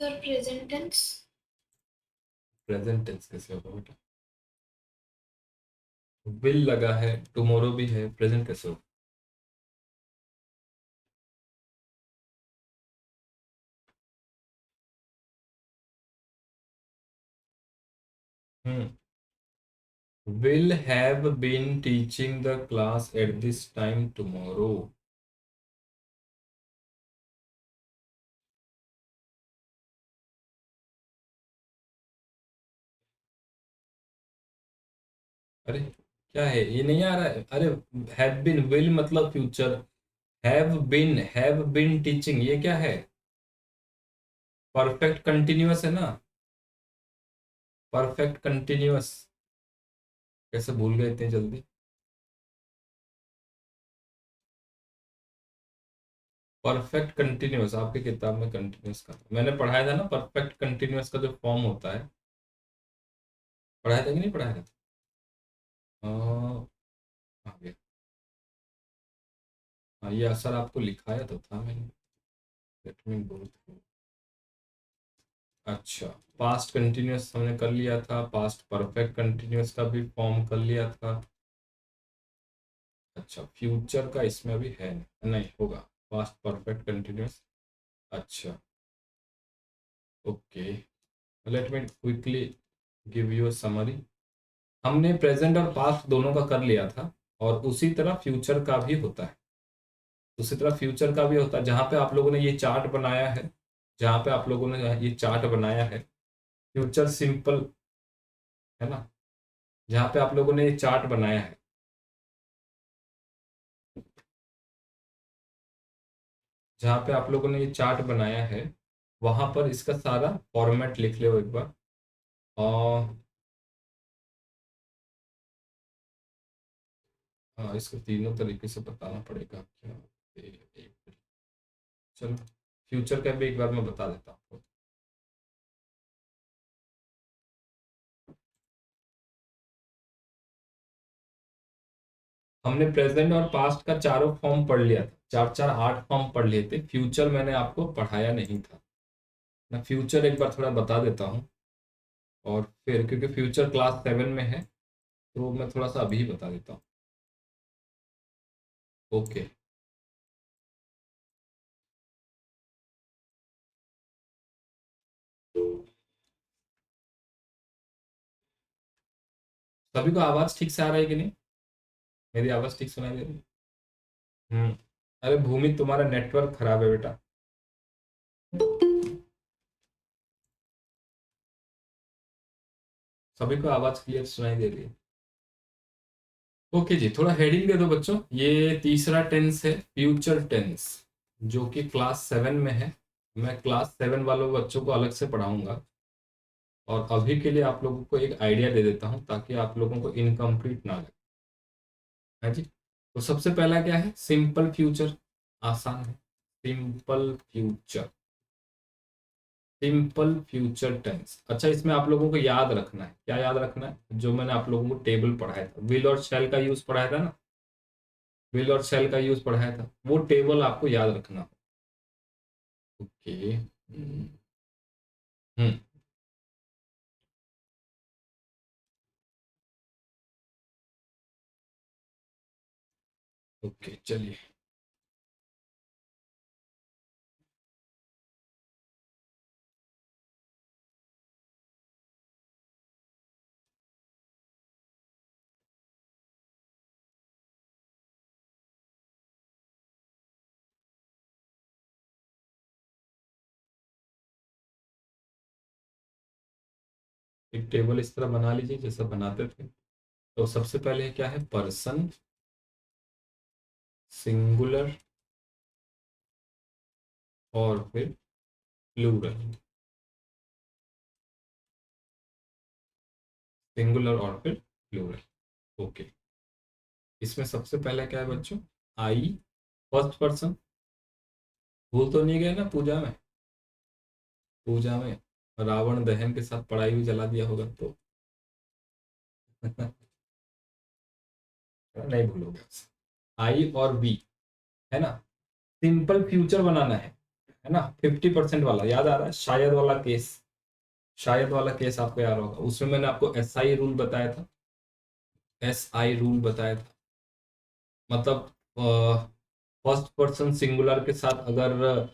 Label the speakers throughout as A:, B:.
A: Sir present tense.
B: Present tense कैसे होगा बेटा? विल लगा है, टुमारो भी है, प्रेजेंट कैसे होगा? Will have been teaching the class at this time tomorrow. अरे क्या है ये, नहीं आ रहा है? अरे हैव बीन, विल मतलब फ्यूचर, हैव बीन टीचिंग ये क्या है? परफेक्ट कंटिन्यूअस है ना, परफेक्ट कंटिन्यूअस। कैसे भूल गए इतनी जल्दी? परफेक्ट कंटिन्यूअस आपकी किताब में कंटिन्यूअस का मैंने पढ़ाया था ना, परफेक्ट कंटिन्यूअस का जो फॉर्म होता है, पढ़ाया था कि नहीं पढ़ाया था? आ गया। हाँ ये असर आपको लिखाया तो था मैंने। Let me go through. अच्छा, पास्ट कंटिन्यूअस हमने कर लिया था, पास्ट परफेक्ट कंटिन्यूअस का भी फॉर्म कर लिया था। अच्छा, फ्यूचर का इसमें अभी है नहीं, होगा पास्ट परफेक्ट कंटिन्यूअस। अच्छा, okay, let me quickly give you a summary. हमने प्रेजेंट और पास्ट दोनों का कर लिया था, और उसी तरह फ्यूचर का भी होता है, उसी तरह फ्यूचर का भी होता है। जहाँ पे आप लोगों ने ये चार्ट बनाया है, जहाँ पे आप लोगों ने ये चार्ट बनाया है, फ्यूचर सिंपल है ना, जहाँ पे आप लोगों ने ये चार्ट बनाया है, जहाँ पे आप लोगों ने ये चार्ट बनाया है, वहां पर इसका सारा फॉर्मेट लिख लो एक बार। और हाँ, इसको तीनों तरीके से बताना पड़ेगा क्या? चलो, फ्यूचर का भी एक बार मैं बता देता हूँ। हमने प्रेजेंट और पास्ट का चारों फॉर्म पढ़ लिया था, चार चार आठ फॉर्म पढ़ लिए थे। फ्यूचर मैंने आपको पढ़ाया नहीं था। मैं फ्यूचर एक बार थोड़ा बता देता हूँ, और फिर क्योंकि फ्यूचर क्लास 7 में है, तो मैं थोड़ा सा अभी बता देता हूँ। ओके, सभी को आवाज ठीक से आ रहा है कि नहीं? मेरी आवाज ठीक सुनाई दे रही है? अरे भूमि, तुम्हारा नेटवर्क खराब है बेटा। सभी को आवाज क्लियर सुनाई दे रही है? ओके जी, थोड़ा हेडिंग दे दो बच्चों। ये तीसरा टेंस है, फ्यूचर टेंस, जो कि क्लास 7 में है। मैं क्लास 7 वालों बच्चों को अलग से पढ़ाऊंगा, और अभी के लिए आप लोगों को एक आइडिया दे देता हूँ ताकि आप लोगों को इनकम्प्लीट ना लगे। है जी। तो सबसे पहला क्या है? सिंपल फ्यूचर, आसान है। Simple future, simple future tense. अच्छा, इसमें आप लोगों को याद रखना है, क्या याद रखना है? जो मैंने आप लोगों को टेबल पढ़ाया था, विल और शैल का यूज पढ़ाया था ना, विल और शैल का यूज पढ़ाया था, वो टेबल आपको याद रखना। ओके। हम्म। ओके चलिए। एक टेबल इस तरह बना लीजिए जैसा बनाते थे। तो सबसे पहले क्या है? पर्सन, सिंगुलर, और फिर प्लूरल। सिंगुलर और फिर प्लूरल। ओके। इसमें सबसे पहले क्या है बच्चों? आई, फर्स्ट पर्सन। भूल तो नहीं गए ना पूजा में? पूजा में रावण दहन के साथ पढ़ाई भी जला दिया होगा तो नहीं भूलोगे। आई और वी, है ना। सिंपल फ्यूचर बनाना है, है ना, 50% वाला याद आ रहा है, शायद वाला केस, शायद वाला केस आपको याद होगा, उसमें मैंने आपको SI रूल बताया था, SI रूल बताया था, मतलब फर्स्ट पर्सन सिंगुलर के साथ अगर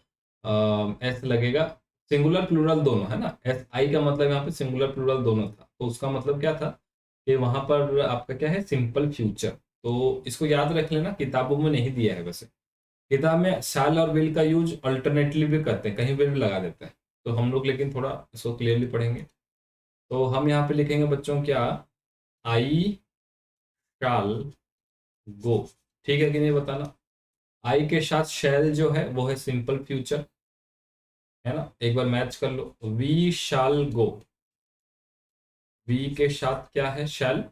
B: एस लगेगा, सिंगुलर प्लूरल दोनों है ना, SI का मतलब यहाँ पे सिंगुलर प्लूरल दोनों था, तो उसका मतलब क्या था कि वहां पर आपका क्या है, सिंपल फ्यूचर। तो इसको याद रख लेना, किताबों में नहीं दिया है वैसे, किताब में शैल और विल का यूज अल्टरनेटली भी करते हैं, कहीं पे भी लगा देते हैं, तो हम लोग लेकिन थोड़ा इसको क्लियरली पढ़ेंगे। तो हम यहाँ पे लिखेंगे बच्चों क्या, आई शाल गो, ठीक है कि नहीं बताना। आई के साथ शैल जो है वो है सिंपल फ्यूचर, है ना, एक बार मैच कर लो, वी शाल गो, वी के साथ क्या है, शैल,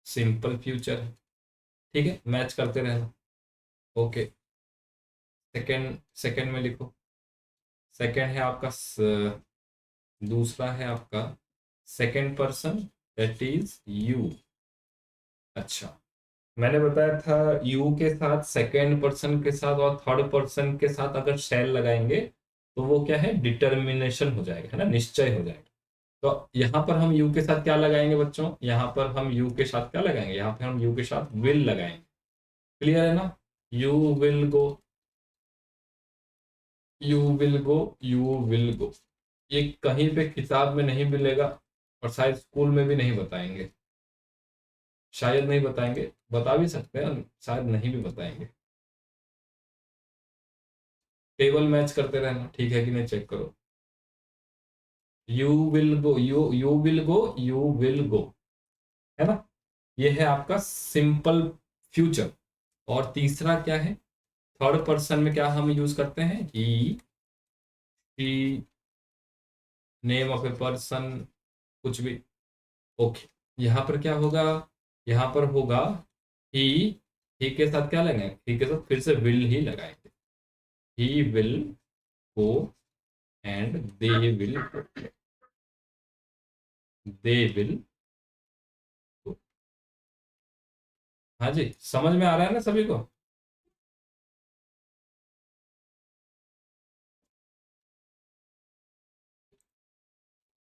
B: सिंपल फ्यूचर है, ठीक है, मैच करते रहना। ओके, सेकंड सेकंड में लिखो, सेकंड है आपका दूसरा है आपका second person, that is you. अच्छा, मैंने बताया था यू के साथ, सेकंड पर्सन के साथ और थर्ड पर्सन के साथ अगर शैल लगाएंगे तो वो क्या है, डिटर्मिनेशन हो जाएगा, है ना, निश्चय हो जाएगा। तो यहाँ पर हम यू के साथ क्या लगाएंगे बच्चों, यहाँ पर हम यू के साथ क्या लगाएंगे, यहाँ पे हम यू के साथ विल लगाएंगे, क्लियर है ना, you will go, you will go, you will go, ये कहीं पे किताब में नहीं मिलेगा, और शायद स्कूल में भी नहीं बताएंगे, शायद नहीं बताएंगे, बता भी सकते हैं, शायद नहीं भी बताएंगे। टेबल मैच करते रहना, ठीक है कि नहीं चेक करो, you will go, you will go, you will go, है ना, ये है आपका सिंपल फ्यूचर। और तीसरा क्या है, थर्ड पर्सन में क्या हम यूज करते हैं, he, she, name of a person, कुछ भी, ओके। यहाँ पर क्या होगा, यहाँ पर होगा ही, ही के साथ क्या लगाएंगे, ही के साथ फिर से विल ही लगाएंगे, he will go and they will go, they will go. हाँ जी, समझ में आ रहा है ना सभी को।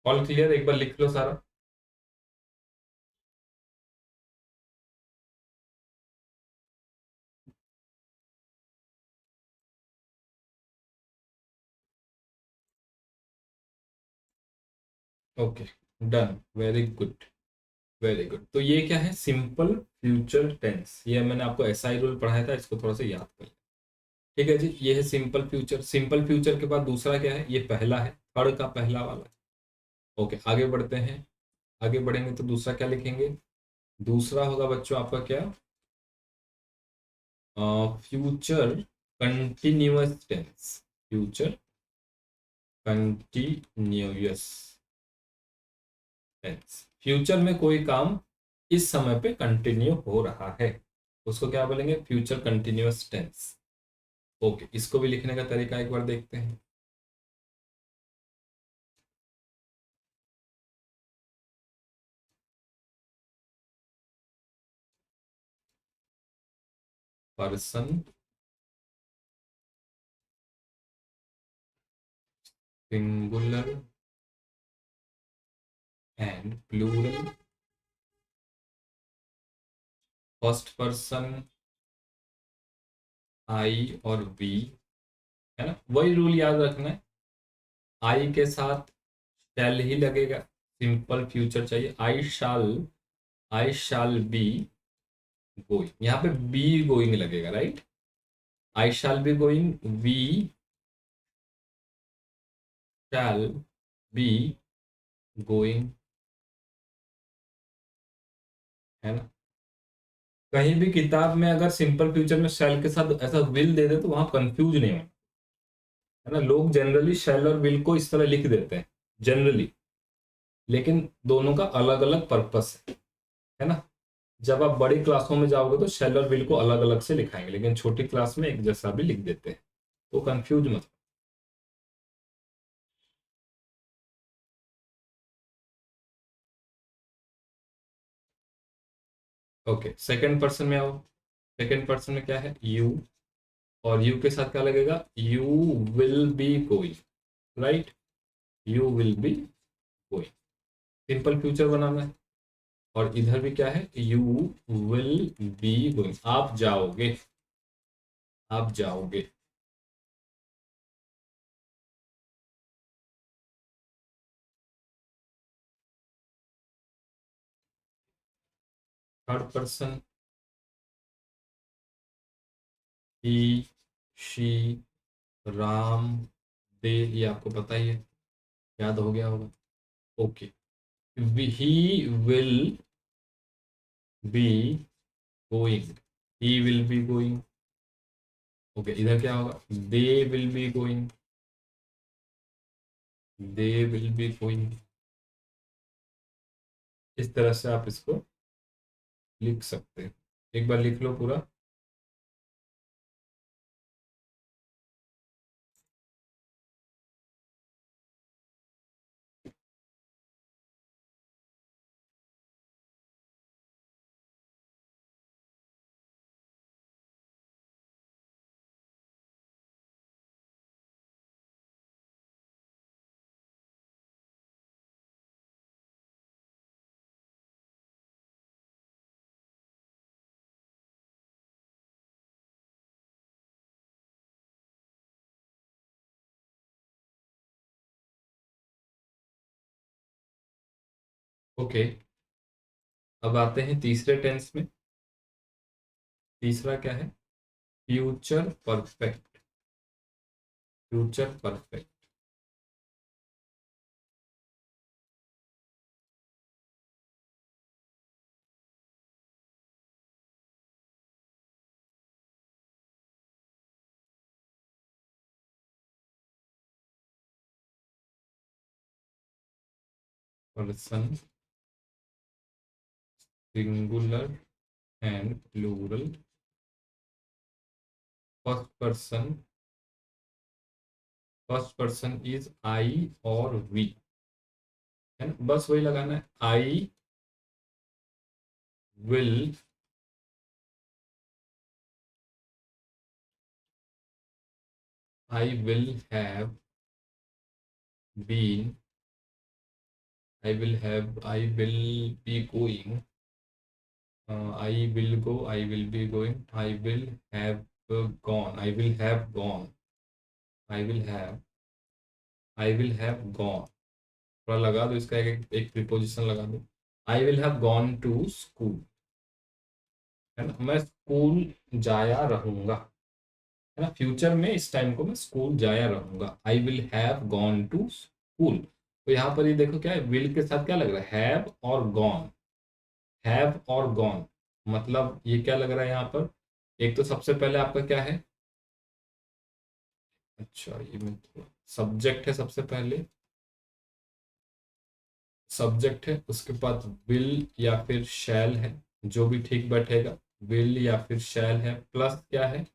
B: ऑल क्लियर, एक बार लिख लो सारा। Okay, done, very good, very good. तो ये क्या है, सिंपल फ्यूचर टेंस, ये मैंने आपको SI रूल पढ़ाया था, इसको थोड़ा सा याद कर लें। ठीक है जी, ये है सिंपल फ्यूचर, सिंपल फ्यूचर के बाद दूसरा क्या है, ये पहला है, थर्ड का पहला वाला। ओके, आगे बढ़ते हैं, आगे बढ़ेंगे तो दूसरा क्या लिखेंगे, दूसरा होगा बच्चों आपका क्या, future continuous tense, future continuous tense, future में कोई काम इस समय पे कंटिन्यू हो रहा है, उसको क्या बोलेंगे, फ्यूचर कंटिन्यूअस टेंस। ओके, इसको भी लिखने का तरीका एक बार देखते हैं। Person singular and plural, first person I और वी, है ना, वही रूल याद रखना है, आई के साथ शैल ही लगेगा, सिंपल फ्यूचर चाहिए, आई शाल बी गोइंग, यहाँ पे बी गोइंग लगेगा, right, I shall be going, we shall be going, है ना, कहीं भी किताब में अगर सिंपल फ्यूचर में शैल के साथ ऐसा विल दे दे तो वहां कंफ्यूज नहीं हो, है ना, लोग जनरली शैल और विल को इस तरह लिख देते हैं जनरली, लेकिन दोनों का अलग अलग पर्पस है ना, जब आप बड़ी क्लासों में जाओगे तो शेल और विल को अलग अलग से लिखाएंगे, लेकिन छोटी क्लास में एक जैसा भी लिख देते हैं, तो कंफ्यूज मत। ओके, सेकंड पर्सन में आओ, सेकंड पर्सन में क्या है, यू, और यू के साथ क्या लगेगा, you will be going, right, you will be going, simple future बनाना है। और इधर भी क्या है, यू विल बी गोइंग, आप जाओगे, आप जाओगे। Third person, he, she, Ram, they, ये आपको पता ही है, याद हो गया होगा। Okay, he will be going, he will be going. Okay, इधर क्या होगा, they will be going, they will be going. इस तरह से आप इसको लिख सकते हैं। एक बार लिख लो पूरा। ओके, अब आते हैं तीसरे टेंस में। तीसरा क्या है, future perfect, future perfect. Person, singular and plural, first person, first person is I और वी, है ना, बस वही लगाना है, I will, I will have been, I will have, I will be going, I will go, I will be going, I will have gone, I will have gone, I will have, I will have gone। थोड़ा लगा दो इसका, एक preposition लगा दो। I will have gone to school, है ना, मैं स्कूल जाया रहूंगा, है ना, फ्यूचर में इस टाइम को मैं स्कूल जाया रहूंगा। I will have gone to school. तो यहाँ पर ये देखो क्या है, विल के साथ क्या लग रहा है, हैव और गॉन, हैव और गॉन, मतलब ये क्या लग रहा है यहाँ पर, एक तो सबसे पहले आपका क्या है, अच्छा ये मैं थोड़ा, सब्जेक्ट है सबसे पहले, सब्जेक्ट है, उसके बाद विल या फिर शैल है, जो भी ठीक बैठेगा, विल या फिर शैल है, प्लस क्या है,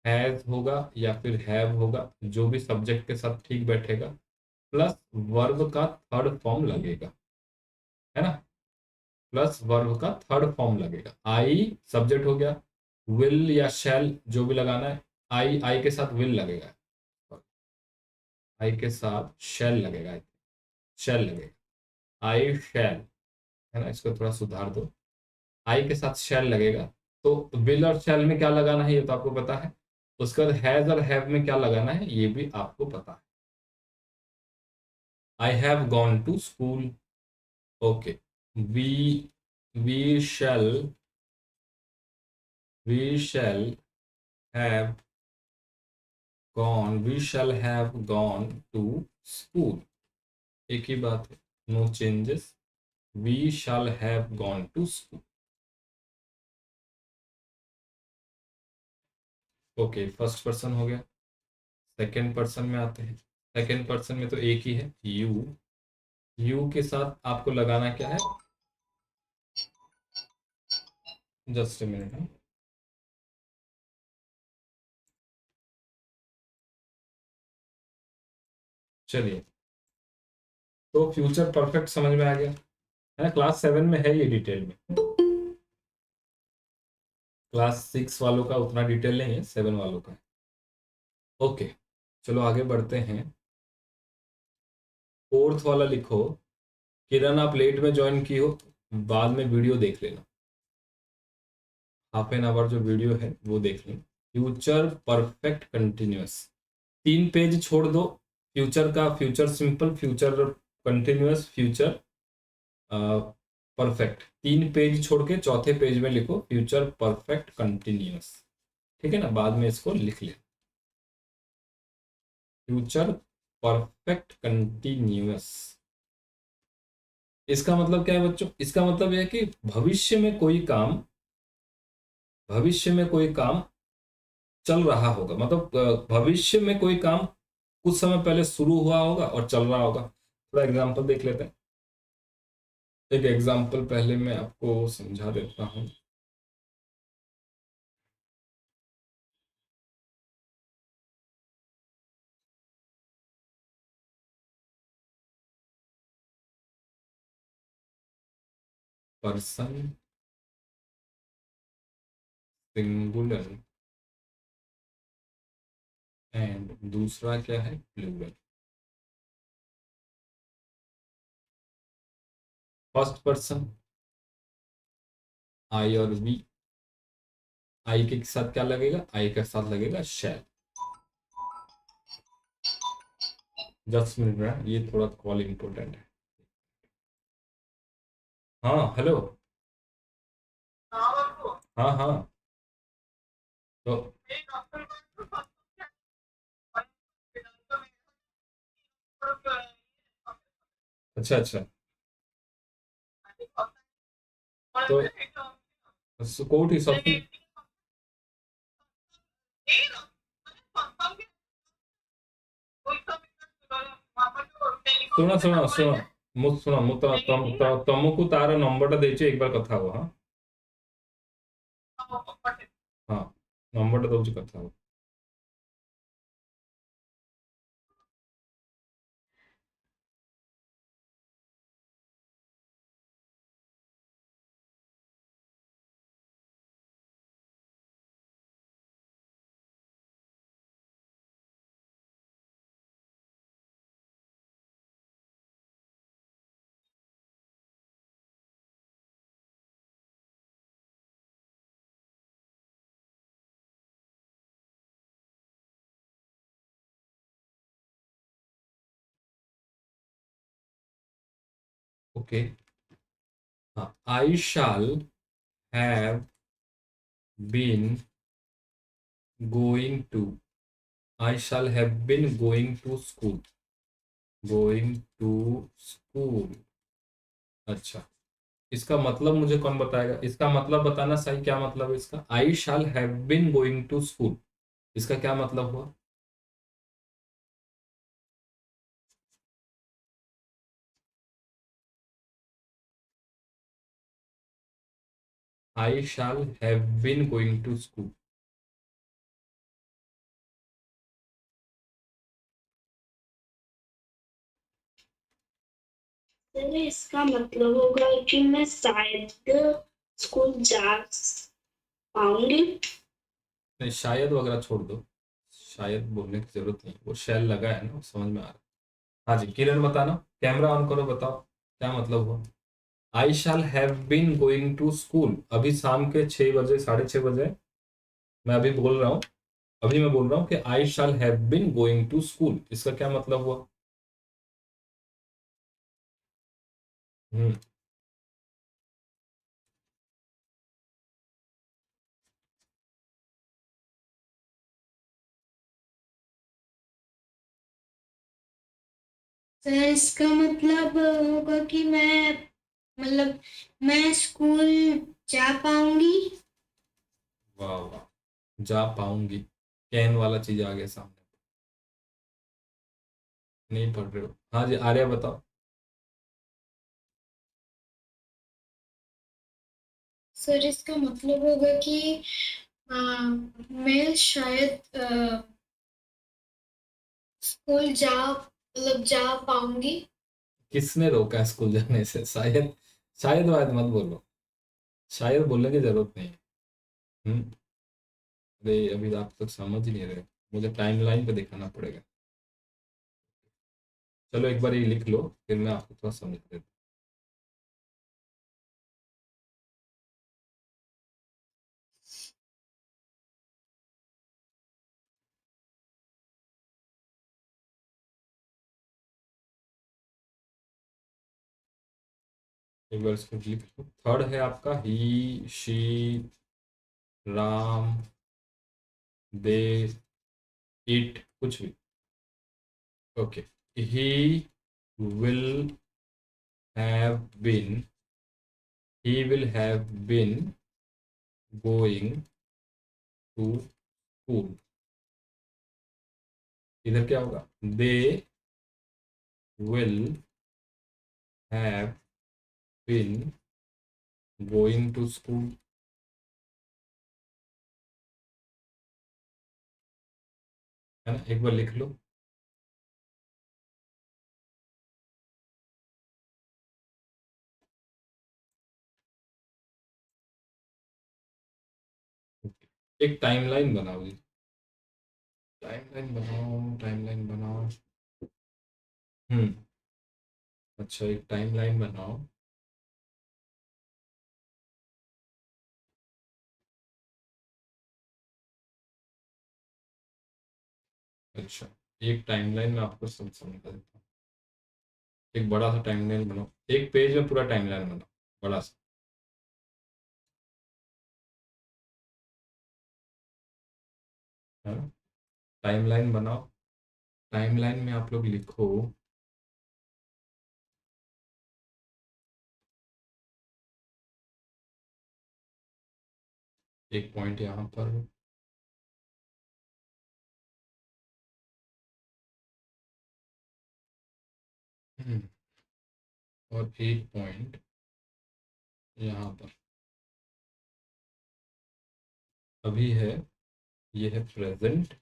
B: हैज होगा या फिर हैव होगा, जो भी सब्जेक्ट के साथ ठीक बैठेगा, प्लस वर्ब का थर्ड फॉर्म लगेगा, है ना, प्लस वर्ब का थर्ड फॉर्म लगेगा। आई सब्जेक्ट हो गया, विल या शैल जो भी लगाना है, आई के साथ विल लगेगा, आई के साथ शैल लगेगा, शैल लगेगा, आई शैल, है ना, इसको थोड़ा सुधार दो, आई के साथ शैल लगेगा। तो विल और शैल में क्या लगाना है ये तो आपको पता है, उसके बाद हैज और हैव में क्या लगाना है ये भी आपको पता है। I have gone to school, okay, we we shall, we shall have gone, we shall have gone to school, एक ही बात है, no changes, we shall have gone to school. Okay, first person हो गया। सेकेंड पर्सन में आते हैं। Second person में तो एक ही है, यू, यू के साथ आपको लगाना क्या है, जस्ट ए मिनट। चलिए, तो फ्यूचर परफेक्ट समझ में आ गया, है ना, क्लास 7 में है ये डिटेल में। क्लास 6 वालों का उतना डिटेल नहीं है, 7 वालों का। ओके, चलो आगे बढ़ते हैं। फोर्थ वाला लिखो, किरण आप लेट में ज्वाइन की हो, बाद में वीडियो देख लेना, हाफ एन आवर जो वीडियो है वो देख लेना। फ्यूचर परफेक्ट कंटिन्यूअस, 3 पेज छोड़ दो। फ्यूचर का future simple, future continuous, future perfect, 3 page छोड़ के चौथे पेज में लिखो फ्यूचर परफेक्ट कंटिन्यूअस। ठीक है ना, बाद में इसको लिख ले, फ्यूचर परफेक्ट कंटिन्यूअस। इसका मतलब क्या है बच्चों? इसका मतलब यह है कि भविष्य में कोई काम चल रहा होगा, मतलब भविष्य में कोई काम कुछ समय पहले शुरू हुआ होगा और चल रहा होगा। थोड़ा एग्जांपल देख लेते हैं। एक एग्जांपल पहले मैं आपको समझा देता हूँ। पर्सन सिंगुलर एंड दूसरा क्या है, प्लूरल। फर्स्ट पर्सन आई और वी, आई के साथ क्या लगेगा, आई के साथ लगेगा शैल। जस्ट मिनट में, ये थोड़ा कॉल इंपॉर्टेंट है। हाँ हेलो। हाँ हाँ। तो अच्छा अच्छा, तो कोठी सब। ଶୁଣ ଶୁଣ ଶୁଣ, ମୁଁ ତମକୁ ତାର ନମ୍ବରଟା ଦେଇଛି, एकबार କଥା ହୁଅ। ହଁ, ନମ୍ବରଟା ଦଉଛି, କଥା ହୁଅ। ओके, हाँ, I shall have been going to, I shall have been going to school, going to school. अच्छा, इसका मतलब मुझे कौन बताएगा? इसका मतलब बताना सही, क्या मतलब है इसका? I shall have been going to school, इसका क्या मतलब हुआ? I shall have been going to school.
A: Sir इसका मतलब होगा कि मैं शायद स्कूल जा पाऊंगी।
B: नहीं, शायद वगैरह छोड़ दो, शायद बोलने की जरूरत नहीं, वो शैल लगा है ना, वो समझ में आ रहा है। हाँ जी, किरण बताना, कैमरा ऑन करो, बताओ क्या मतलब हुआ। I shall have been going to school, अभी शाम के 6 बजे, 6:30 बजे मैं अभी बोल रहा हूँ, अभी मैं बोल रहा हूँ कि I shall have been going to school, इसका क्या मतलब हुआ? हम्म।
A: सर इसका मतलब होगा कि मतलब मैं स्कूल जा पाऊंगी।
B: वाह वाह, जा पाऊंगी, कैन वाला चीज आ गया सामने। नहीं पढ़ रहे हो? हाँ जी, आर्या बताओ।
A: सर इसका मतलब होगा कि मैं शायद स्कूल जा पाऊंगी।
B: किसने रोका स्कूल जाने से? शायद, शायद वायद मत बोलो, शायद बोलने की जरूरत नहीं है। अरे अभी आप तक समझ ही नहीं रहे, मुझे टाइमलाइन पे दिखाना पड़ेगा। चलो एक बार ये लिख लो, फिर मैं आपको थोड़ा समझ देता हूँ। एक बार इसको लिख लो। थर्ड है आपका he, she, Ram, they, it, कुछ भी। Okay, he will have been, he will have been going to school. इधर क्या होगा, they will have been going to school, है ना। एक बार लिख लो। एक टाइमलाइन बनाओ जी, टाइमलाइन बनाओ, टाइमलाइन बनाओ। हम्म। अच्छा, एक टाइमलाइन बनाओ। अच्छा, एक टाइमलाइन में आपको सब समझा देता हूँ। एक बड़ा सा टाइमलाइन बनाओ, एक पेज में पूरा टाइमलाइन बनाओ, बड़ा सा। है ना, टाइमलाइन बनाओ। टाइमलाइन में आप लोग लिखो, एक पॉइंट यहाँ पर, हम्म, और एक पॉइंट यहाँ पर। अभी है, ये है प्रेजेंट।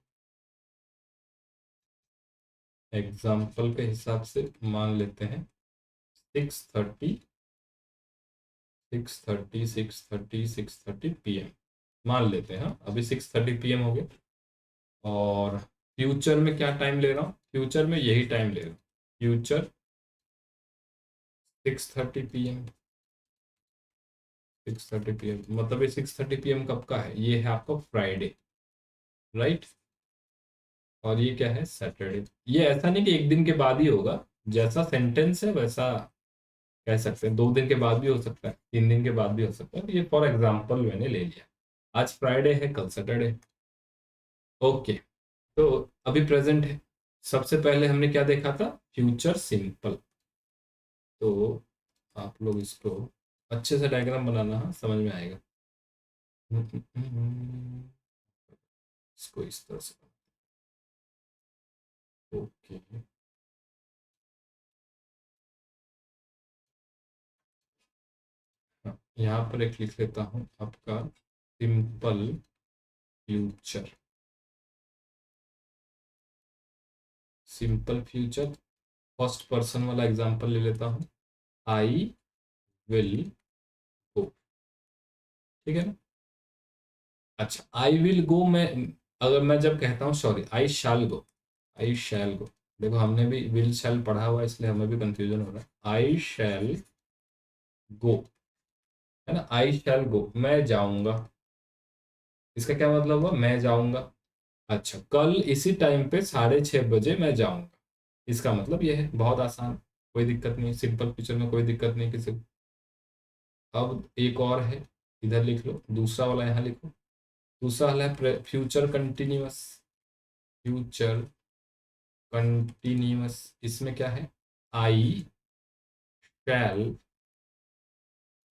B: एग्जाम्पल के हिसाब से मान लेते हैं 6:30, 6:30, 6:30, 6:30 PM मान लेते हैं। हाँ, अभी 6:30 PM हो गया। और फ्यूचर में क्या टाइम ले रहा हूँ, फ्यूचर में यही टाइम ले रहा हूँ। फ्यूचर 6:30 PM, 6:30 PM मतलब ये 6:30 PM कब का है, ये है आपका फ्राइडे, राइट। और ये क्या है, सैटरडे। ये ऐसा नहीं कि एक दिन के बाद ही होगा, जैसा सेंटेंस है वैसा कह सकते हैं। 2 दिन के बाद भी हो सकता है, 3 दिन के बाद भी हो सकता है। ये फॉर एग्जाम्पल मैंने ले लिया। आज फ्राइडे है, कल सैटरडे। ओके, तो अभी प्रेजेंट है। सबसे पहले हमने क्या देखा था, फ्यूचर सिंपल। तो आप लोग इसको अच्छे से डायग्राम बनाना, हाँ समझ में आएगा। इसको इस तरह से, ओके। हाँ, यहाँ पर एक लिख लेता हूँ आपका simple future. Simple future, first person वाला एग्जांपल ले लेता हूँ, आई विल गो। ठीक है ना। अच्छा, आई विल गो में, अगर मैं जब कहता हूँ, सॉरी, आई शैल गो, आई शैल गो। देखो हमने भी विल शैल पढ़ा हुआ है, इसलिए हमें भी कंफ्यूजन हो रहा है। आई शैल गो, है ना। आई शैल गो, मैं जाऊंगा। इसका क्या मतलब हुआ, मैं जाऊंगा। अच्छा, कल इसी टाइम पे 6:30 बजे मैं जाऊंगा। इसका मतलब ये है, बहुत आसान, कोई दिक्कत नहीं, सिंपल फ्यूचर में कोई दिक्कत नहीं किसी को। अब एक और है, इधर लिख लो, दूसरा वाला यहाँ लिखो। दूसरा वाला है फ्यूचर कंटिन्यूअस। फ्यूचर कंटिन्यूअस, इसमें क्या है, आई शैल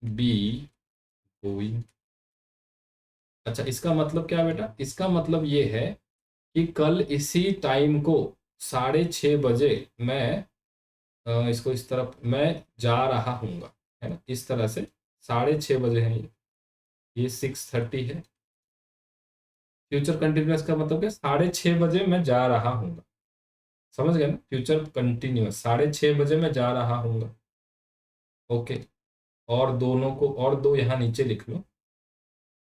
B: बी गोइंग। अच्छा, इसका मतलब क्या है बेटा, इसका मतलब ये है कि कल इसी टाइम को 6:30 बजे मैं इसको इस तरफ मैं जा रहा हूँगा, है ना। इस तरह से 6:30 बजे है ये 6:30 है। फ्यूचर कंटिन्यूअस का मतलब क्या, 6:30 बजे मैं जा रहा हूँगा। समझ गए ना, फ्यूचर कंटिन्यूअस 6:30 बजे मैं जा रहा हूँगा। ओके, और दोनों को, और दो यहाँ नीचे लिख लो।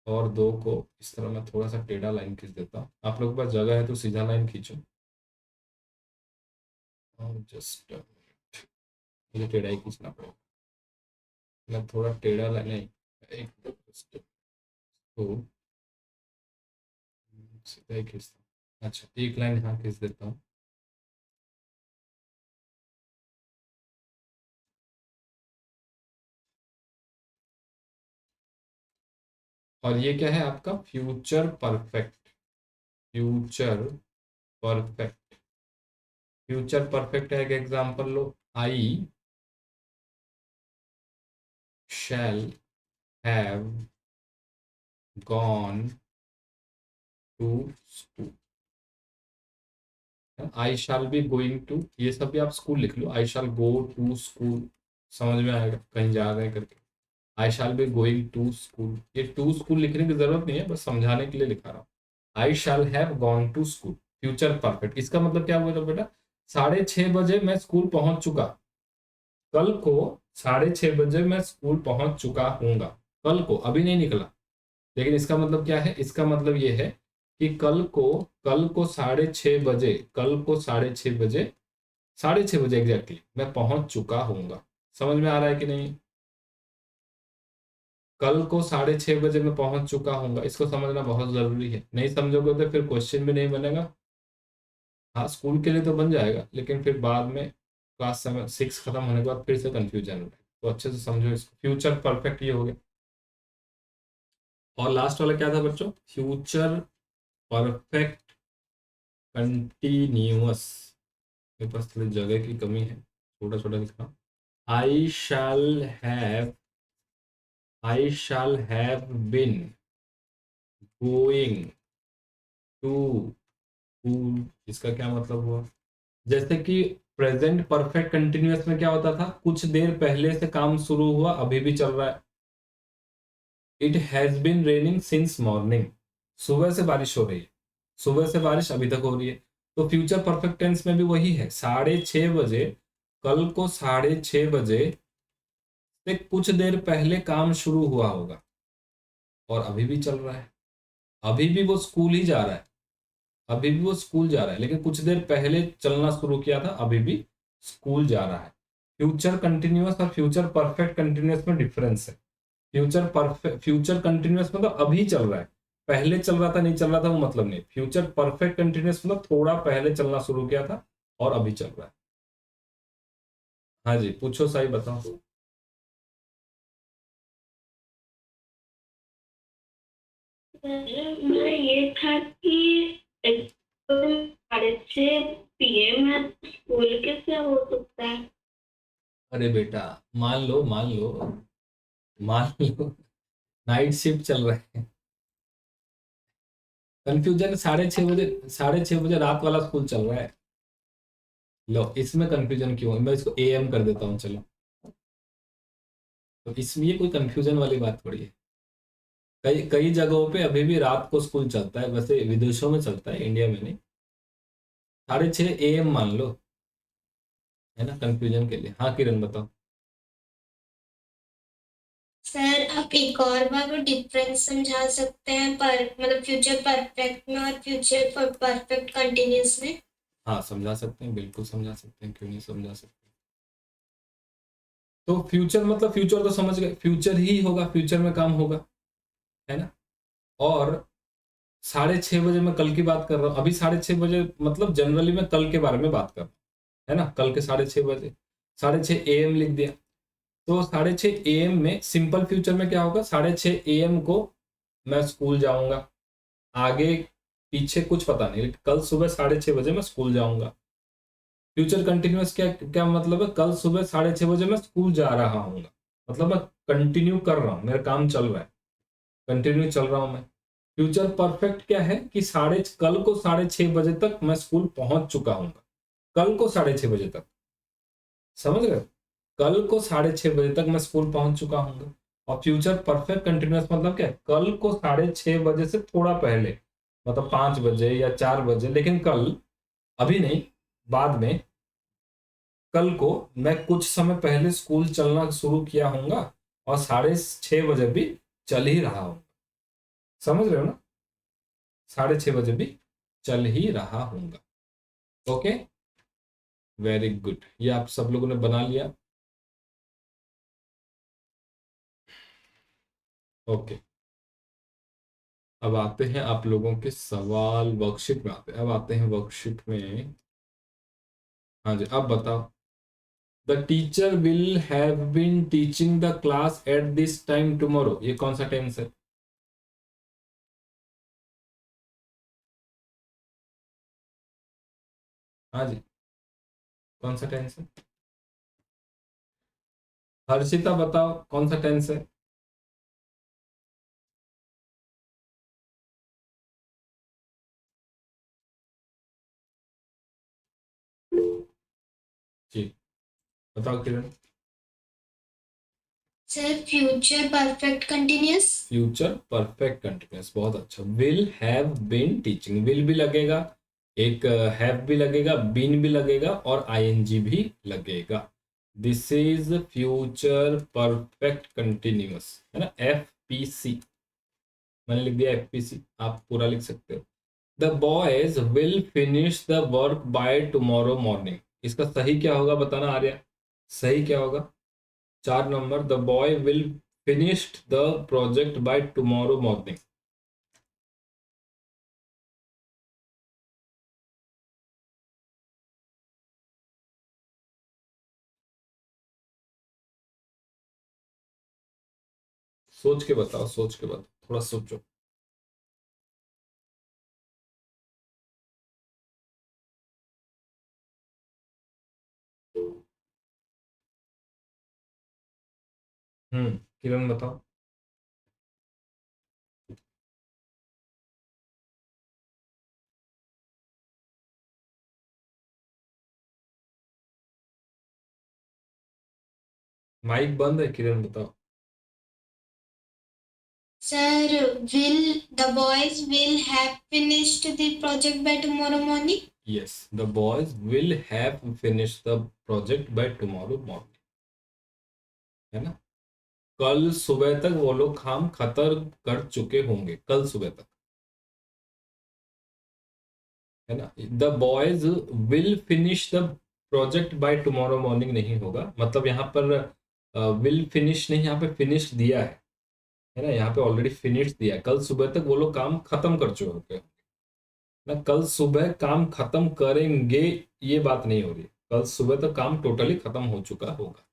B: और 2 को इस तरह मैं थोड़ा सा टेढ़ा लाइन खींच देता हूँ। आप लोग के पास जगह है तो सीधा लाइन खींचो, और जस्ट मुझे टेढ़ा ही खींचना पड़ेगा। मैं थोड़ा टेढ़ा लाइन नहीं, एक तो सीधा ही खींचता हूँ। अच्छा, एक लाइन यहाँ खींच देता हूँ। और ये क्या है आपका? Future perfect. Future perfect. Future perfect है, एक एग्जांपल लो। I shall have gone to school. I shall be going to, ये सब भी आप स्कूल लिख लो। I shell go to school, समझ में आएगा कहीं जा रहे हैं करके। I shall be going to school, ये टू स्कूल लिखने की जरूरत नहीं है, बस समझाने के लिए लिखा रहा हूँ। I shall have gone to school, future perfect. इसका मतलब क्या हुआ बेटा? 6:30 बजे मैं स्कूल पहुंच चुका। कल को 6:30 बजे मैं स्कूल पहुंच चुका हूँगा। कल को, अभी नहीं निकला। लेकिन इसका मतलब क्या है? इसका मतलब ये है कि कल को 6:30 बजे, कल को 6:30 बजे, 6:30 बजे एग्जैक्टली मैं पहुंच चुका हूँगा। समझ में आ रहा है कि नहीं? कल को 6:30 बजे मैं पहुंच चुका हूँगा, इसको समझना बहुत जरूरी है। नहीं समझोगे तो फिर क्वेश्चन भी नहीं बनेगा। हाँ, स्कूल के लिए तो बन जाएगा, लेकिन फिर बाद में क्लास 6 खत्म होने के बाद फिर से कंफ्यूजन होगा। तो अच्छे से समझो इसको। फ्यूचर परफेक्ट ये हो गया। और लास्ट वाला क्या था बच्चों? Future perfect continuous. मेरे पास थोड़ी जगह की कमी है, छोटा छोटा लिख रहा हूँ। I shall have, I shall have been going to school, इसका क्या मतलब हुआ? जैसे कि प्रेजेंट परफेक्ट कंटिन्यूअस में क्या होता था? कुछ देर पहले से काम शुरू हुआ, अभी भी चल रहा है। It has been raining since morning, सुबह से बारिश हो रही है, सुबह से बारिश अभी तक हो रही है। तो फ्यूचर परफेक्ट टेंस में भी वही है। 6:30 बजे, कल को 6:30 बजे से कुछ देर पहले काम शुरू हुआ होगा और अभी भी चल रहा है। अभी भी वो स्कूल ही जा रहा है, अभी भी वो स्कूल जा रहा है, लेकिन कुछ देर पहले चलना शुरू किया था, अभी भी स्कूल जा रहा है। फ्यूचर कंटिन्यूअस और फ्यूचर परफेक्ट कंटिन्यूअस में डिफरेंस है। फ्यूचर कंटिन्यूअस मतलब अभी चल रहा है, पहले चल रहा था नहीं चल रहा था वो मतलब नहीं। फ्यूचर परफेक्ट कंटिन्यूअस मतलब थोड़ा पहले चलना शुरू किया था और अभी चल रहा है। हाँ जी, पूछो, सही बताओ।
A: मेरा ये था कि 6:30 PM है, स्कूल कैसे हो सकता है?
B: अरे बेटा, मान लो मान लो मान लो नाइट शिफ्ट चल रहा है। कंफ्यूजन, 6:30 बजे, 6:30 बजे रात वाला स्कूल चल रहा है। लो, इसमें कंफ्यूजन क्यों है? मैं इसको एएम कर देता हूँ, चलो। तो इसमें ये कोई कंफ्यूजन वाली बात थोड़ी है। कई कई जगहों पे अभी भी रात को स्कूल चलता है, वैसे विदेशों में चलता है, इंडिया में नहीं। 6:30 AM मान लो, है ना, कंफ्यूजन के लिए। हाँ किरण बताओ।
A: सर आप एक और बार वो डिफरेंस समझा सकते हैं, पर मतलब फ्यूचर परफेक्ट में और फ्यूचर परफेक्ट कंटिन्यूअस में?
B: हाँ समझा सकते हैं, बिल्कुल समझा सकते हैं, क्यों नहीं समझा सकते। तो फ्यूचर मतलब फ्यूचर तो समझ गए, फ्यूचर ही होगा, फ्यूचर में काम होगा, है ना। और 6:30 बजे मैं कल की बात कर रहा हूँ, अभी 6:30 बजे मतलब जनरली मैं कल के बारे में बात कर रहा हूँ, है ना। कल के 6:30 बजे, 6:30 AM लिख दिया। तो 6:30 AM में सिंपल फ्यूचर में क्या होगा? 6:30 AM को मैं स्कूल जाऊंगा, आगे पीछे कुछ पता नहीं, लेकिन कल सुबह 6:30 बजे मैं स्कूल जाऊंगा। फ्यूचर कंटिन्यूअस क्या क्या मतलब है? कल सुबह 6:30 बजे मैं स्कूल जा रहा हूँ, मतलब मैं कंटिन्यू कर रहा हूँ, मेरा काम चल रहा है, कंटिन्यू चल रहा हूँ मैं। फ्यूचर परफेक्ट क्या है कि कल को 6:30 बजे तक मैं स्कूल पहुंच चुका हूँ। कल को 6:30 बजे तक, समझ गए? कल को 6:30 बजे तक मैं स्कूल पहुंच चुका हूँ। और फ्यूचर परफेक्ट कंटिन्यूअस मतलब क्या है? कल को 6:30 बजे से थोड़ा पहले, मतलब 5 बजे या 4 बजे, लेकिन कल, अभी नहीं, बाद में, कल को मैं कुछ समय पहले स्कूल चलना शुरू किया हूँगा और 6:30 बजे भी चल ही रहा हूँ। समझ रहे हो ना, 6:30 बजे भी चल ही रहा हूँगा। ओके, वेरी गुड, ये आप सब लोगों ने बना लिया। ओके, अब आते हैं आप लोगों के सवाल, वर्कशीट में आते हैं। अब आते हैं वर्कशीट में। हाँ जी, अब बताओ। The teacher will have been teaching the class at this time tomorrow, ये कौन सा टेंस है? हाँ जी, कौन सा टेंस है? हर्षिता बताओ कौन सा टेंस है? जी, बताओ Kiran.
A: Sir future perfect continuous.
B: Future perfect continuous, बहुत अच्छा। Will have been teaching, will भी लगेगा, एक हैव भी लगेगा, बीन भी लगेगा और आईएनजी भी लगेगा। This is future perfect continuous, है ना, एफपीसी। मैंने लिख दिया एफपीसी, आप पूरा लिख सकते हो। The boys will finish the work by tomorrow morning, इसका सही क्या होगा बताना आर्या, सही क्या होगा? 4 number, the boy will finished the project by tomorrow morning. सोच के बताओ, सोच के बताओ, थोड़ा सोचो। किरण बताओ। माइक बंद है, किरण बताओ।
A: Sir will the boys will have finished the project by tomorrow morning.
B: Yes, the boys will have finish the project by tomorrow morning, है ना। कल सुबह तक वो लोग काम खत्म कर चुके होंगे, कल सुबह तक, है ना। The boys will finish the project by tomorrow morning नहीं होगा, मतलब यहाँ पर विल फिनिश नहीं, यहाँ पे फिनिश दिया है ना, यहाँ पे ऑलरेडी फिनिश दिया है। कल सुबह तक वो लोग काम खत्म कर चुके होंगे ना, कल सुबह काम खत्म करेंगे, ये बात नहीं हो रही। कल सुबह तक काम टोटली खत्म हो चुका होगा।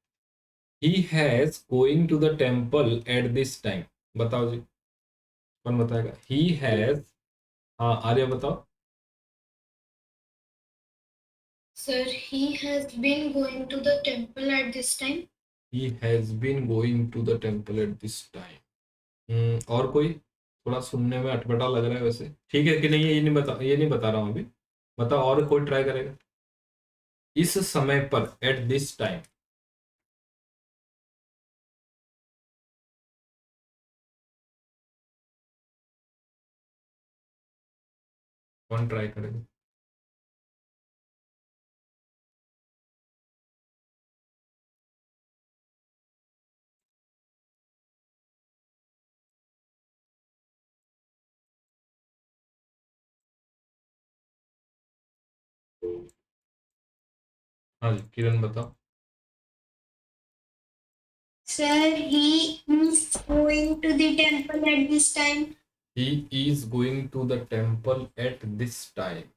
B: He has going to the temple at this time, बताओ जी, कौन बताएगा? ही हैज, हाँ आर्य बताओ।
A: Sir, he has been going to the temple at this time.
B: He has been going to the temple at this time. और कोई? थोड़ा सुनने में अटपटा लग रहा है वैसे, ठीक है कि नहीं, ये नहीं बता रहा हूँ अभी। बताओ, और कोई ट्राई करेगा? इस समय पर, एट दिस टाइम। कौन ट्राई करेगा? हाँ जी, किरण बताओ।
A: Sir, he is going to the temple at this time.
B: He is going to the temple at this time.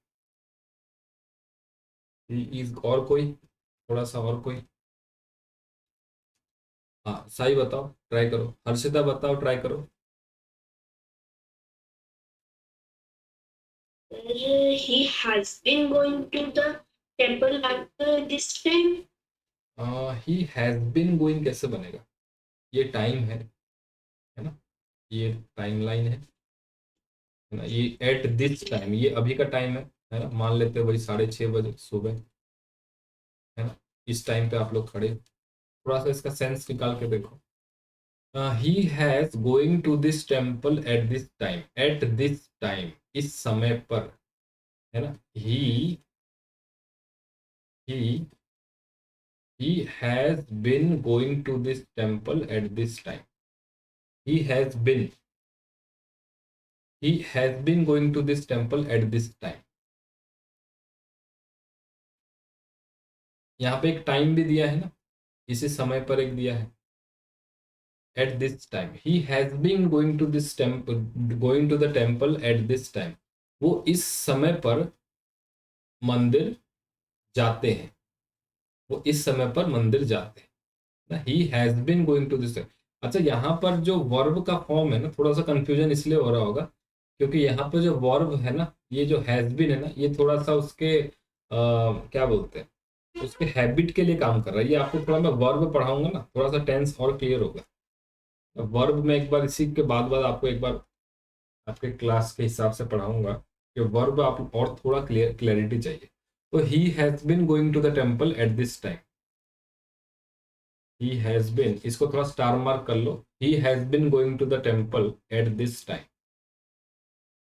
B: He is, और कोई? थोड़ा सा और कोई? हाँ, साई बताओ, ट्राई करो। हर्षिता बताओ, ट्राई करो।
A: He has been going to the temple at this time.
B: He has been going कैसे बनेगा? ये टाइम है ना, ये टाइम लाइन है ना। ये एट दिस टाइम, ये अभी का टाइम है ना, मान लेते हैं वही 6:30 बजे सुबह, है ना। इस टाइम पे आप लोग खड़े, थोड़ा सा इसका सेंस निकाल के देखो। He has going to this temple at this time, at this time, इस समय पर, है ना। He he has been going to this temple at this time. He has been, he has been going to this temple at this time. यहाँ पे एक time भी दिया है ना, इसी समय पर एक दिया है, at this time. He has been going to this temple, going to the temple at this time. वो इस समय पर मंदिर जाते हैं, वो इस समय पर मंदिर जाते हैं ना। He has been going to this. अच्छा, यहाँ पर जो वर्ब का फॉर्म है ना, थोड़ा सा कंफ्यूजन इसलिए हो रहा होगा क्योंकि यहाँ पर जो वर्ब है ना, ये जो हैज बीन है ना, ये थोड़ा सा उसके क्या बोलते हैं, उसके हैबिट के लिए काम कर रहा है। ये आपको थोड़ा, मैं वर्ब पढ़ाऊंगा ना, थोड़ा सा टेंस और क्लियर होगा। वर्ब में एक बार इसी के बाद आपको एक बार आपके क्लास के हिसाब से पढ़ाऊंगा कि वर्ब आप और थोड़ा क्लियरिटी चाहिए। तो he has been going to the temple at this time. He has been, इसको थोड़ा स्टार मार्क कर लो। He has been going to the temple at this time.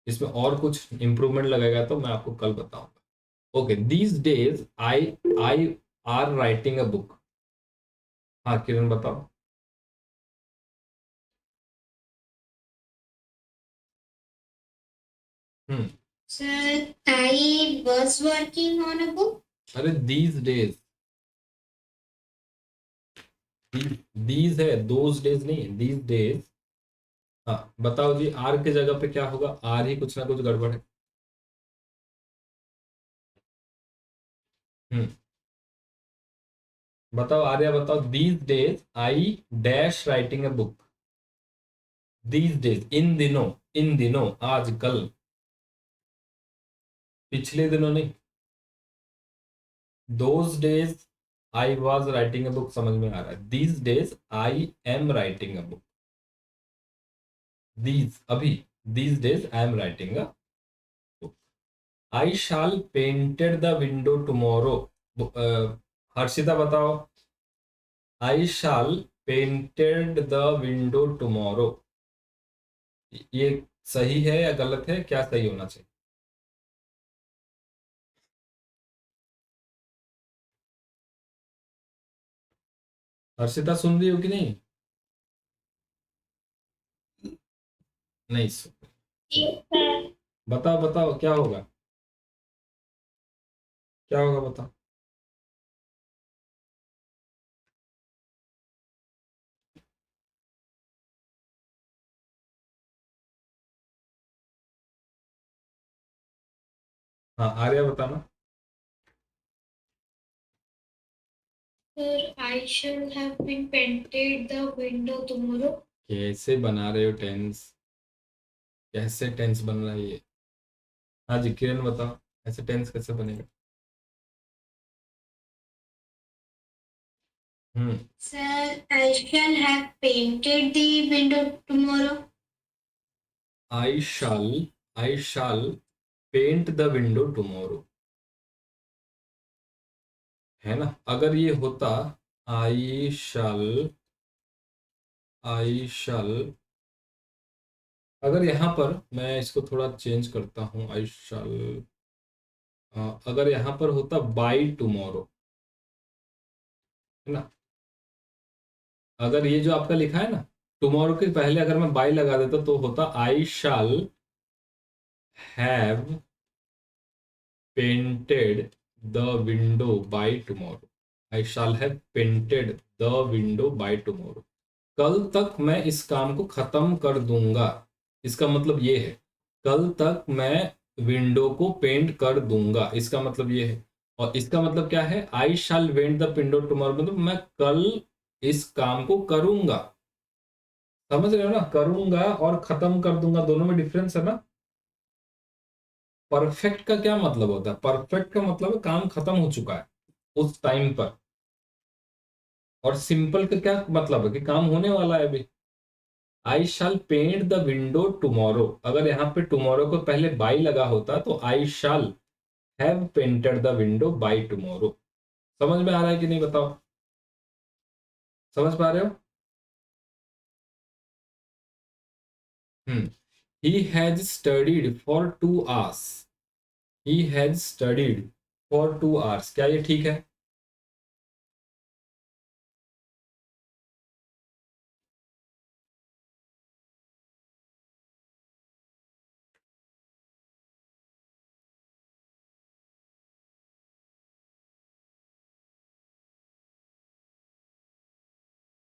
B: इसमें और कुछ इंप्रूवमेंट लगेगा तो मैं आपको कल बताऊंगा। Okay, these days I I R writing a book. हाँ किरण बताओ। हम्म।
A: Sir, I was working on a book.
B: अरे दीज डेज, दीज है, दोज डेज नहीं है, दीज डेज। हाँ बताओ जी, आर के जगह पे क्या होगा? आर ही कुछ ना कुछ गड़बड़ है। हम्म, बताओ आर्या, बताओ। These days I dash writing a book. These days, इन दिनों, इन दिनों, आज कल, पिछले दिनों नहीं। Those days I was writing a book समझ में आ रहा है। These days I am writing a book. These अभी, these days I am writing a book. I shall painted the window tomorrow. Harshita बताओ। I shall painted the window tomorrow, ये सही है या गलत है? क्या सही होना चाहिए? हर्षिता सुन रही हो कि नहीं? नहीं सुन।
A: Yes, sir.
B: बताओ बताओ क्या होगा, क्या होगा बताओ। हाँ आर्या बताना।
A: Sir, I shall have been painted the window tomorrow.
B: कैसे बना रहे हो टेंस, कैसे टेंस बन रहा है ये? हाँ जी किरण बताओ, ऐसे टेंस कैसे बनेगा? हम्म।
A: Sir, I shall have painted the window tomorrow.
B: I shall, I shall paint the window tomorrow, है ना? अगर ये होता आई शाल, आई शाल, अगर यहाँ पर मैं इसको थोड़ा चेंज करता हूँ, आई शाल, अगर यहाँ पर होता बाई टुमारो, है ना? अगर ये जो आपका लिखा है ना, टुमारो के पहले अगर मैं बाई लगा देता तो होता I shall have painted the window by tomorrow. I shall have painted the window by tomorrow. कल तक मैं इस काम को खत्म कर दूंगा, इसका मतलब ये है। कल तक मैं विंडो को पेंट कर दूंगा, इसका मतलब ये है। और इसका मतलब क्या है? आई shall paint the window tomorrow, मतलब मैं कल इस काम को करूंगा। समझ रहे हो ना? करूंगा और खत्म कर दूंगा, दोनों में डिफरेंस है ना। परफेक्ट का क्या मतलब होता है? परफेक्ट का मतलब है काम खत्म हो चुका है उस टाइम पर। और सिंपल का क्या मतलब है? कि काम होने वाला है अभी। आई shall paint the window tomorrow, अगर यहाँ पे टुमारो को पहले बाई लगा होता तो I shall have painted the window by tomorrow. समझ में आ रहा है कि नहीं बताओ? समझ पा रहे हो? हम्म। He has studied for 2 hours. He has studied for 2 hours, क्या ये ठीक है?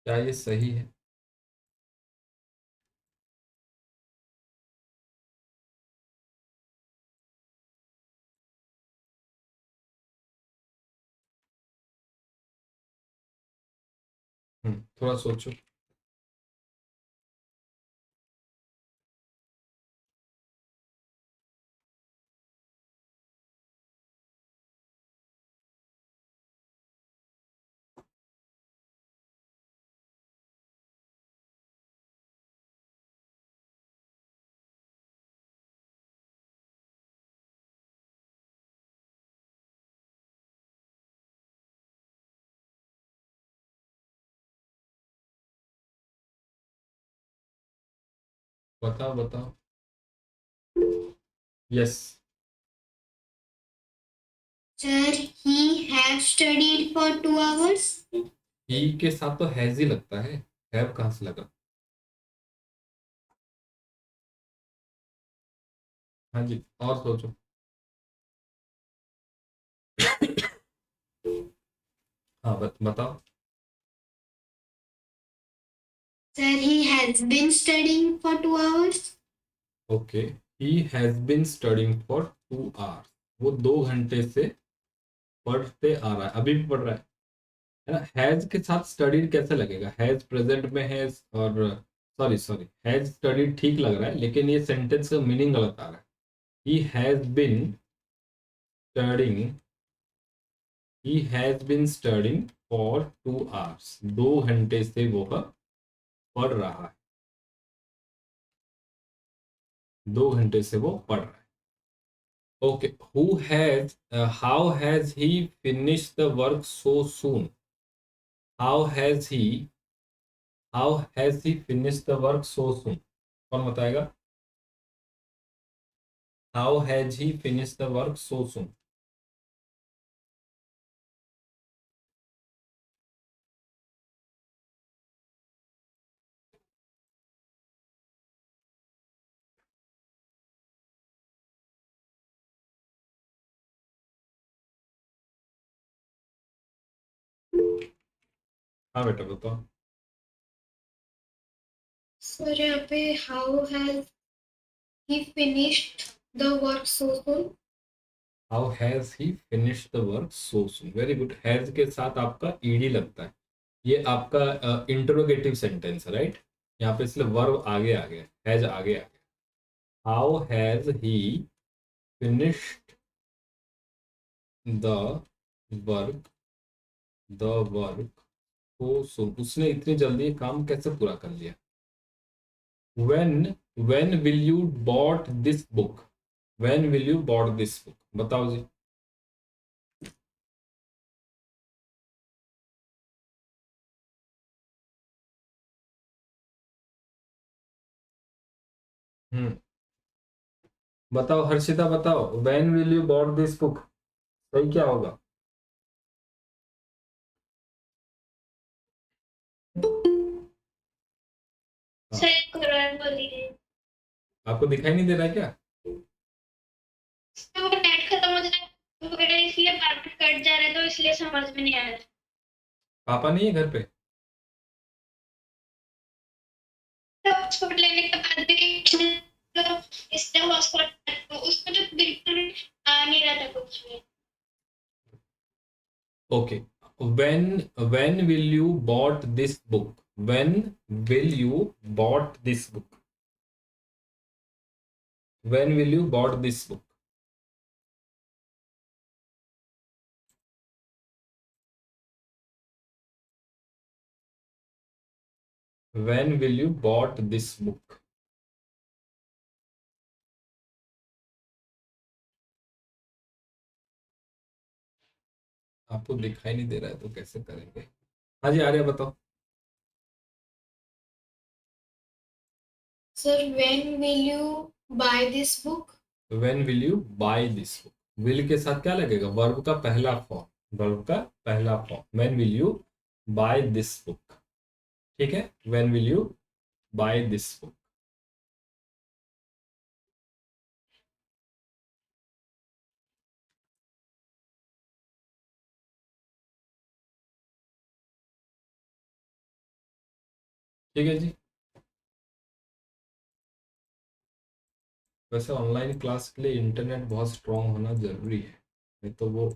B: क्या ये सही है? थोड़ा सोचो। बताओ बताओ। Yes.
A: Sir, he have studied for 2 hours.
B: ई के साथ तो हैज ही लगता है, हैव कहाँ से लगा? हाँ जी, और सोचो। हाँ बताओ।
A: Sir, he has been studying for 2 hours.
B: Okay, he has been studying for 2 hours. वो 2 घंटे से पढ़ते आ रहा है, अभी भी पढ़ रहा है ना। हैज के साथ स्टडीड कैसे लगेगा? हैज प्रेजेंट में है, और सॉरी सॉरी, हैज स्टडीड ठीक लग रहा है, लेकिन ये सेंटेंस का मीनिंग गलत आ रहा है। He has been studying, he has been studying for 2 hours. 2 घंटे से वो पढ़ रहा है। 2 घंटे से वो पढ़ रहा है। Okay, who has, how has he finish the work so soon? How has he, how has he finish the work so soon? कौन बताएगा? How has he finish the work so soon? हाँ बेटा बताओ।
A: सर यहाँ पे how has he finished the work so soon.
B: How has he finish the work so soon, very good. Has के साथ आपका ईडी लगता है। ये आपका इंटरोगेटिव सेंटेंस है, राइट? यहाँ पे इसलिए वर्ब आगे आ गया, हैज आगे आ गया। How has he finished the work, the work so soon, उसने इतनी जल्दी ये काम कैसे पूरा कर लिया? when will you bought this book? when will you bought this book? बताओ जी। हम्म, बताओ हर्षिता, बताओ when will you bought this book? सही क्या होगा? हाँ,
A: सही करेक्ट बोलिए।
B: आपको दिखाई नहीं दे रहा है क्या?
A: वो नेट खत्म हो जाए वो बेटा इसलिए बार बार कट जा रहा है तो इसलिए समझ में नहीं आ रहा।
B: पापा नहीं है घर पे?
A: तो हॉटस्पॉट लेने के बाद भी तो इसलिए हॉटस्पॉट उसमें तो बिल्कुल आ नहीं रहा था कुछ भी।
B: Okay, when will you bought this book? when will you bought this book? when will you bought this book? when will you bought this book? आपको दिखाई नहीं दे रहा है तो कैसे करेंगे? हाँ जी आर्या बताओ।
A: Sir when will you buy this book.
B: when will you buy this book? will के साथ क्या लगेगा? वर्ब का पहला फॉर्म, वर्ब का पहला form. when will you buy this book? ठीक है, when will you buy this book? ठीक है जी। वैसे ऑनलाइन क्लास के लिए इंटरनेट बहुत स्ट्रांग होना जरूरी है, नहीं तो वो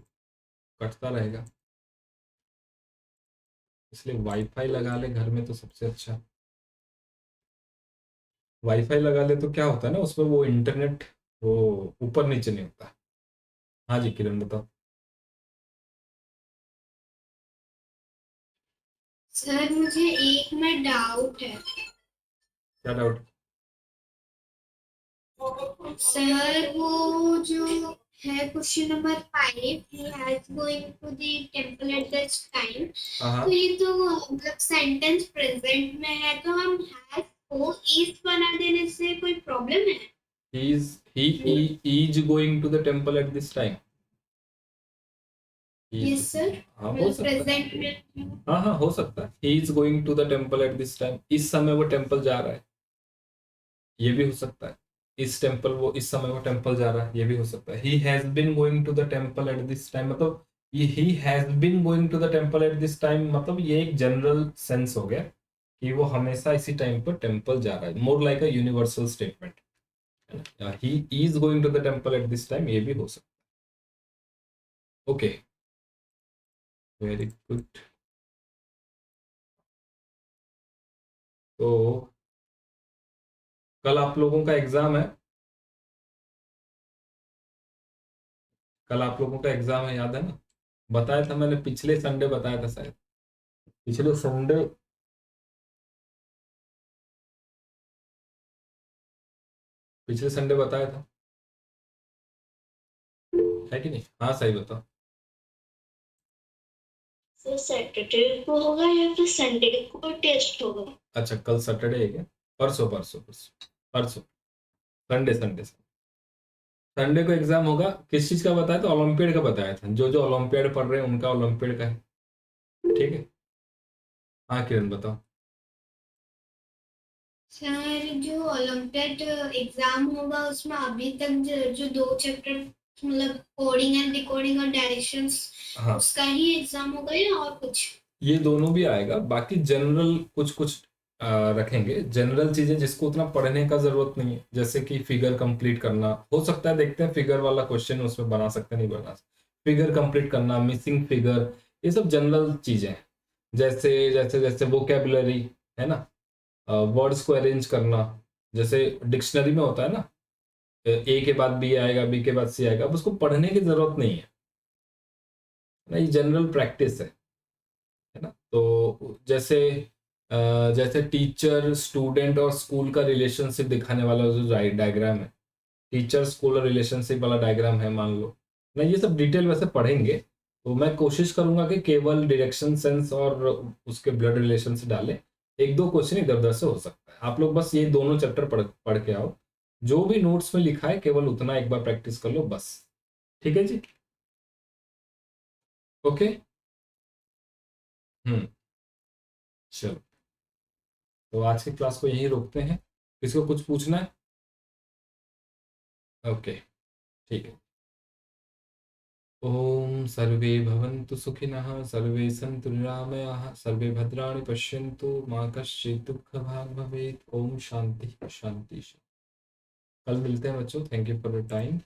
B: कटता रहेगा। इसलिए वाईफाई लगा ले घर में तो सबसे अच्छा। वाईफाई लगा ले तो क्या होता है ना, उसमें वो इंटरनेट वो ऊपर नीचे नहीं होता। हाँ जी किरण बताओ।
A: सर मुझे एक में डाउट है।
B: क्या डाउट?
A: सर वो जो है question number 5, he has going to the temple at this time,
B: हाँ
A: तो ये तो मतलब सेंटेंस प्रेजेंट में है, तो हम हैज को इज बना देने से कोई प्रॉब्लम है?
B: he is going to the temple at this time।
A: Yes sir,
B: हाँ हो
A: मतलब
B: सकता है।
A: प्रेजेंट में।
B: हाँ हाँ हो सकता है, he is going to the temple at this time, इस समय वो टेम्पल जा रहा है, ये भी हो सकता है। इस समय वो टेम्पल जा रहा है, ये भी हो सकता है। He has been going to the temple at this time, मतलब ये he has been going to the temple at this time, मतलब ये एक जनरल सेंस हो गया कि वो हमेशा इसी टाइम पर टेम्पल जा रहा है, more like a universal statement है ना। He is going to the temple at this time, ये भी हो सकता है। Okay, very good. तो कल आप लोगों का एग्जाम है, कल आप लोगों का एग्जाम है, याद है ना? बताया था मैंने, पिछले संडे बताया था शायद, पिछले संडे, पिछले संडे बताया था, है कि नहीं? हाँ सही बताओ।
A: सर सैटरडे को होगा या फिर संडे को टेस्ट होगा?
B: अच्छा कल सैटरडे है क्या? परसों परसों परसों परसों, संडे संडे संडे को एग्जाम होगा। किस चीज का बताया था? ओलंपियड का बताया था, जो जो ओलंपियड पढ़ रहे हैं उनका ओलंपियड का है। ठीक है। हाँ किरण बताओ।
A: सर जो ओलंपियाड एग्जाम होगा उसमें अभी तक जो दो चैप्टर मतलब कोडिंग एंड डिकोडिंग और डायरेक्शंस,
B: हाँ
A: उसका ही एग्जाम होगा या और कुछ?
B: ये दोनों भी आएगा, बाकी जनरल कुछ कुछ रखेंगे, जनरल चीजें जिसको उतना पढ़ने का जरूरत नहीं है, जैसे कि फिगर कंप्लीट करना हो सकता है, देखते हैं फिगर वाला क्वेश्चन उसमें बना सकते हैं, नहीं बना सकते। फिगर कंप्लीट करना, मिसिंग फिगर, ये सब जनरल चीजें हैं। जैसे जैसे जैसे वोकेबुलरी है ना, वर्ड्स को अरेंज करना, जैसे डिक्शनरी में होता है ना, ए के बाद बी आएगा, बी के बाद सी आएगा, अब उसको पढ़ने की जरूरत नहीं है ना, ये जनरल प्रैक्टिस है ना। तो जैसे जैसे टीचर स्टूडेंट और स्कूल का रिलेशनशिप दिखाने वाला जो डायग्राम है, टीचर स्कूल रिलेशनशिप वाला डायग्राम है मान लो ना, ये सब डिटेल वैसे पढ़ेंगे। तो मैं कोशिश करूंगा कि केवल डायरेक्शन सेंस और उसके ब्लड रिलेशन से डालें, एक दो क्वेश्चन इधर उधर से हो सकता है। आप लोग बस ये दोनों चैप्टर पढ़ के आओ, जो भी नोट्स में लिखा है केवल उतना एक बार प्रैक्टिस कर लो बस। ठीक है जी। ओके। हम्म। चलो, तो आज की क्लास को यहीं रोकते हैं। किसी को कुछ पूछना है? ओके, ठीक है। ओम सर्वे भवन्तु सुखिनः, सर्वे सन्तु निरामयाः, सर्वे भद्राणि पश्यन्तु, मा कश्चित् दुःखभाग् भवेत्। ओम शांति शांति शांति। कल मिलते हैं बच्चों, thank you for your time.